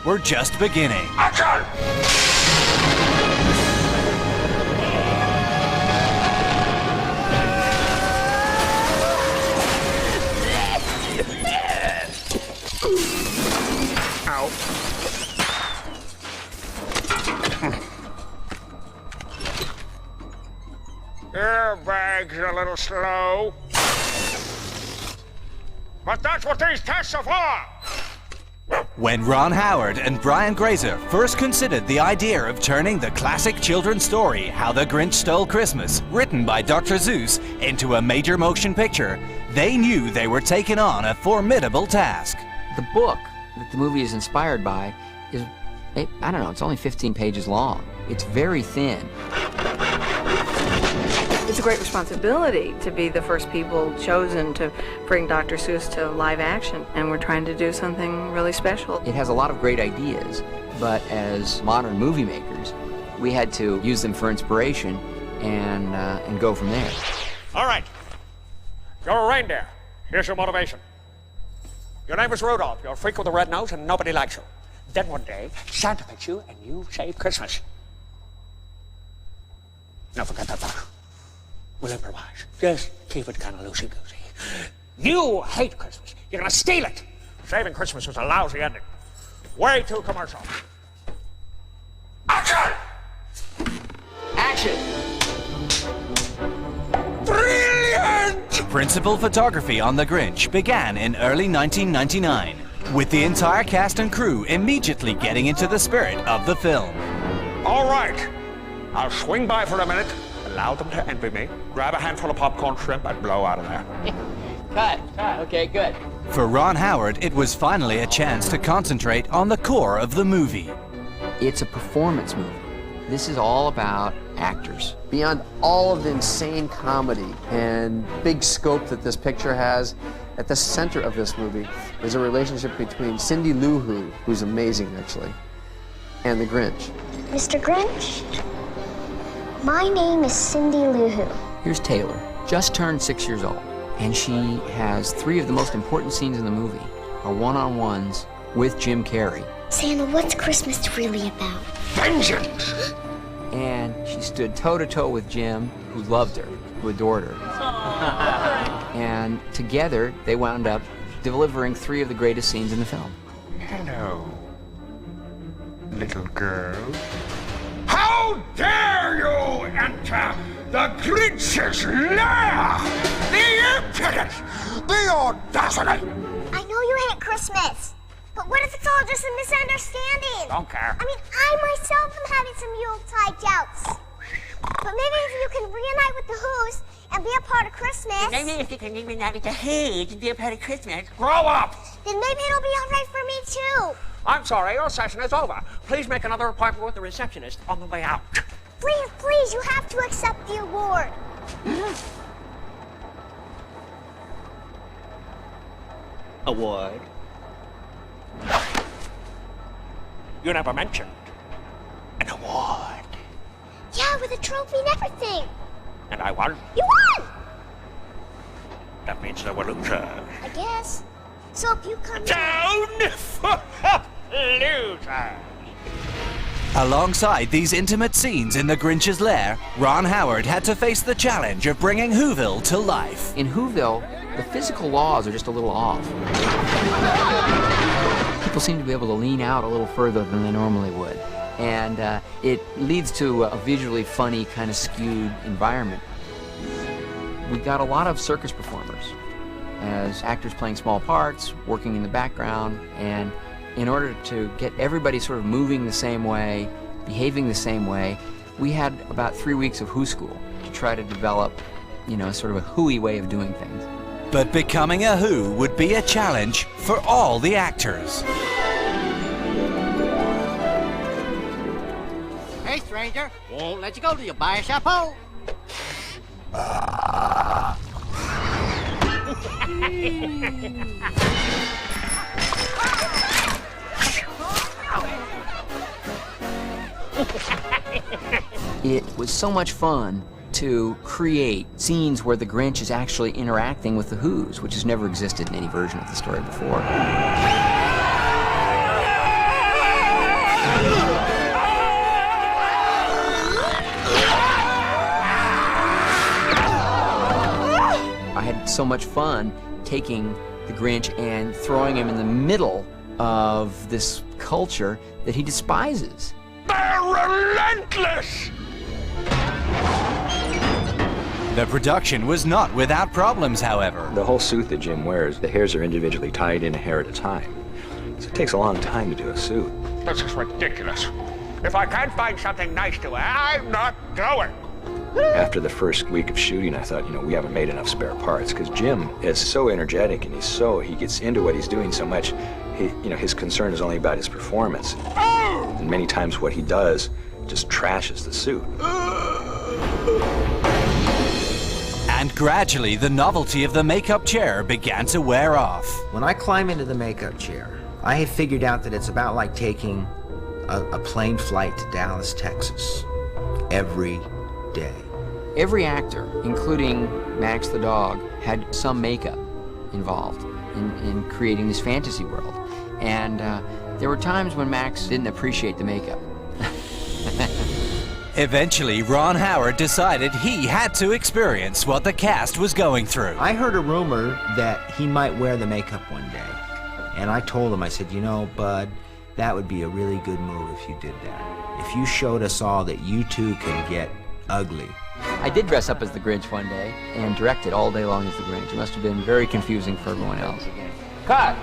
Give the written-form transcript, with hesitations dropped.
were just beginning. Action! Ow. Airbag's a little slow. But that's what these tests are for! When Ron Howard and Brian Grazer first considered the idea of turning the classic children's story, How the Grinch Stole Christmas, written by Dr. Seuss, into a major motion picture, they knew they were taking on a formidable task. The book that the movie is inspired by is, I don't know, it's only 15 pages long. It's very thin. It's a great responsibility to be the first people chosen to bring Dr. Seuss to live action, and we're trying to do something really special. It has a lot of great ideas, but as modern movie makers, we had to use them for inspiration and go from there. All right. You're a reindeer. Here's your motivation. Your name is Rudolph. You're a freak with a red nose and nobody likes you. Then one day, Santa picks you and you save Christmas. Now forget that part. We'll improvise. Just keep it kind of loosey-goosey. You hate Christmas. You're gonna steal it. Saving Christmas was a lousy ending. Way too commercial. Action! Action! Brilliant! Principal photography on The Grinch began in early 1999, with the entire cast and crew immediately getting into the spirit of the film. All right. I'll swing by for a minute, allow them to envy me, grab a handful of popcorn shrimp, and blow out of there. Cut. Okay, good. For Ron Howard, it was finally a chance to concentrate on the core of the movie. It's a performance movie. This is all about actors. Beyond all of the insane comedy and big scope that this picture has, at the center of this movie is a relationship between Cindy Lou Who, who's amazing actually, and the Grinch. Mr. Grinch, my name is Cindy Lou Who. Here's Taylor, just turned 6 years old, and she has 3 of the most important scenes in the movie are one-on-ones with Jim Carrey. Santa, what's Christmas really about? Vengeance! And she stood toe-to-toe with Jim, who loved her, who adored her. And together, they wound up delivering 3 of the greatest scenes in the film. Hello, little girl. How dare you enter the Grinch's lair! The impudence! The audacity! I know you hate Christmas, but what if it's all just a misunderstanding? Don't care. I mean, I myself am having some Yuletide doubts. But maybe if you can reunite with the Who's and be a part of Christmas... Maybe if you can reunite with the Who's and be a part of Christmas... Grow up! Then maybe it'll be all right for me, too. I'm sorry, your session is over. Please make another appointment with the receptionist on the way out. Please, please, you have to accept the award. Award. You never mentioned an award. Yeah, with a trophy and everything. And I won. You won! That means there were losers. I guess. So if you come Down for losers. Alongside these intimate scenes in the Grinch's lair, Ron Howard had to face the challenge of bringing Whoville to life. In Whoville, the physical laws are just a little off. People seem to be able to lean out a little further than they normally would. And it leads to a visually funny, kind of skewed environment. We got a lot of circus performers as actors playing small parts, working in the background, and in order to get everybody sort of moving the same way, behaving the same way, we had about 3 weeks of Who school to try to develop, you know, sort of a Who-y way of doing things. But becoming a Who would be a challenge for all the actors. Hey, stranger, won't let you go till you buy a chapeau. It was so much fun to create scenes where the Grinch is actually interacting with the Who's, which has never existed in any version of the story before. so much fun taking the Grinch and throwing him in the middle of this culture that he despises. They're relentless! The production was not without problems, however. The whole suit that Jim wears, the hairs are individually tied in a hair at a time. So it takes a long time to do a suit. This is ridiculous. If I can't find something nice to wear, I'm not going. After the first week of shooting, I thought, we haven't made enough spare parts, because Jim is so energetic and he gets into what he's doing so much, his concern is only about his performance. And many times what he does just trashes the suit. And gradually, the novelty of the makeup chair began to wear off. When I climb into the makeup chair, I have figured out that it's about like taking a plane flight to Dallas, Texas, every day. Every actor, including Max the dog, had some makeup involved in creating this fantasy world. And there were times when Max didn't appreciate the makeup. Eventually, Ron Howard decided he had to experience what the cast was going through. I heard a rumor that he might wear the makeup one day. And I told him, I said, Bud, that would be a really good move if you did that. If you showed us all that you too can get ugly. I did dress up as the Grinch one day and directed all day long as the Grinch. It must have been very confusing for everyone else. Cut!